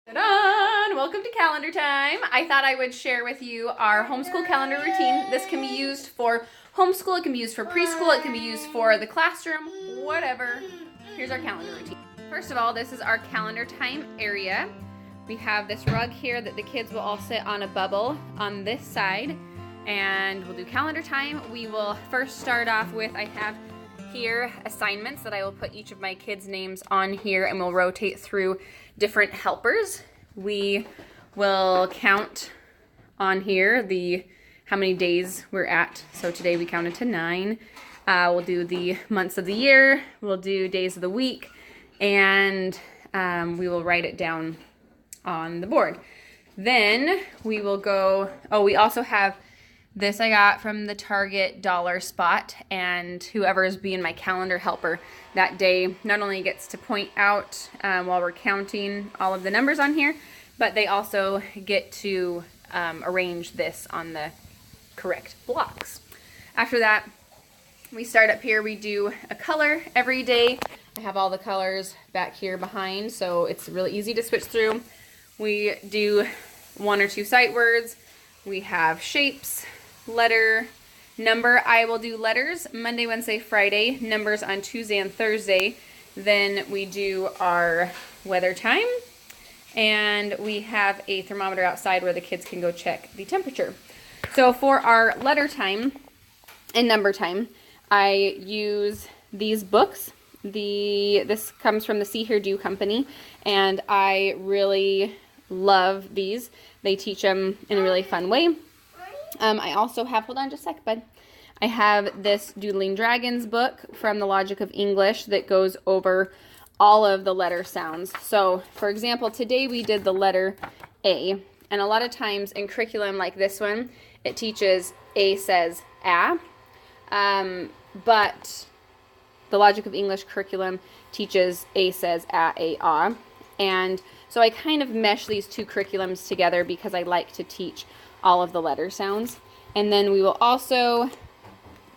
Ta-da! Welcome to calendar time. I thought I would share with you our homeschool calendar routine. This can be used for homeschool, it can be used for preschool, it can be used for the classroom, whatever. Here's our calendar routine. First of all, this is our calendar time area. We have this rug here that the kids will all sit on a bubble on this side, and we'll do calendar time. We will first start off with, I have here assignments that I will put each of my kids' names on here, and we'll rotate through different helpers. We will count on here how many days we're at. So today we counted to 9. We'll do the months of the year, we'll do days of the week, and we will write it down on the board. Then we will go, we also have this I got from the Target dollar spot, and whoever is being my calendar helper that day not only gets to point out while we're counting all of the numbers on here, but they also get to arrange this on the correct blocks. After that, we start up here, we do a color every day. I have all the colors back here behind, so it's really easy to switch through. We do 1 or 2 sight words. We have shapes, letter, number. I will do letters Monday, Wednesday, Friday, numbers on Tuesday and Thursday. Then we do our weather time, and we have a thermometer outside where the kids can go check the temperature. So for our letter time and number time, I use these books. This comes from the See Here Do company, and I really love these. They teach them in a really fun way. I also have, hold on just a sec, bud. I have this Doodling Dragons book from the Logic of English that goes over all of the letter sounds. So, for example, today we did the letter A, and a lot of times in curriculum like this one, it teaches A says A, but the Logic of English curriculum teaches A says A, ah. And so I kind of mesh these two curriculums together because I like to teach all of the letter sounds. And then we will also,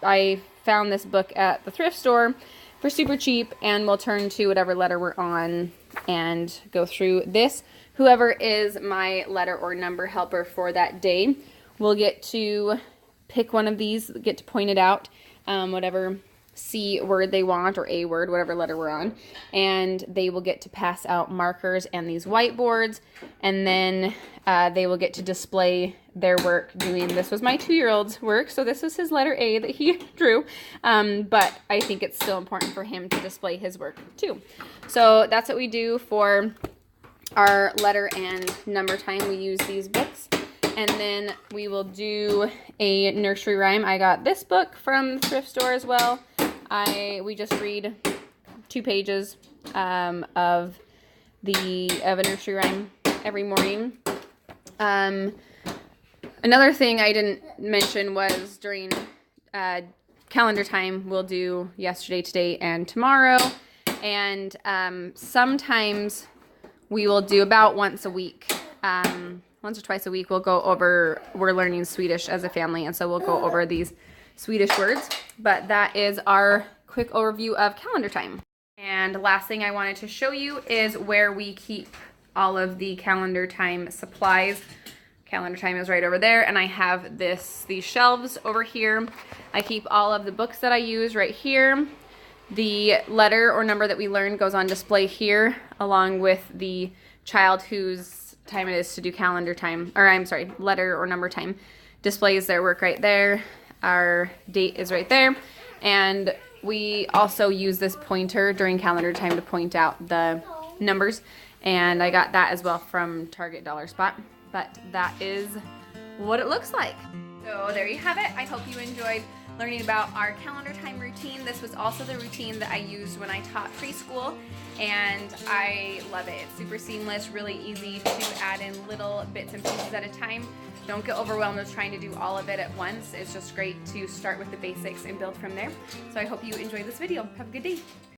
I found this book at the thrift store for super cheap, and we'll turn to whatever letter we're on and go through this. Whoever is my letter or number helper for that day will get to pick one of these, get to point it out, whatever C word they want, or A word, whatever letter we're on, and they will get to pass out markers and these whiteboards, and then they will get to display their work doing, this was my 2-year-old's work, so this was his letter A that he drew, but I think it's still important for him to display his work too. So that's what we do for our letter and number time. We use these books. And then we will do a nursery rhyme. I got this book from the thrift store as well. We just read 2 pages of a nursery rhyme every morning. Another thing I didn't mention was during calendar time, we'll do yesterday, today, and tomorrow. And sometimes we will do about once a week. Once or twice a week, we're learning Swedish as a family, and so we'll go over these Swedish words. But that is our quick overview of calendar time. And last thing I wanted to show you is where we keep all of the calendar time supplies. Calendar time is right over there, and I have these shelves over here. I keep all of the books that I use right here. The letter or number that we learned goes on display here, along with the child whose time it is to do calendar time, or I'm sorry, letter or number time, displays their work right there. Our date is right there, and we also use this pointer during calendar time to point out the numbers, and I got that as well from Target dollar spot. But that is what it looks like. So there you have it. I hope you enjoyed learning about our calendar time routine. This was also the routine that I used when I taught preschool, and I love it. It's super seamless, really easy to add in little bits and pieces at a time. Don't get overwhelmed with trying to do all of it at once. It's just great to start with the basics and build from there. So I hope you enjoyed this video. Have a good day.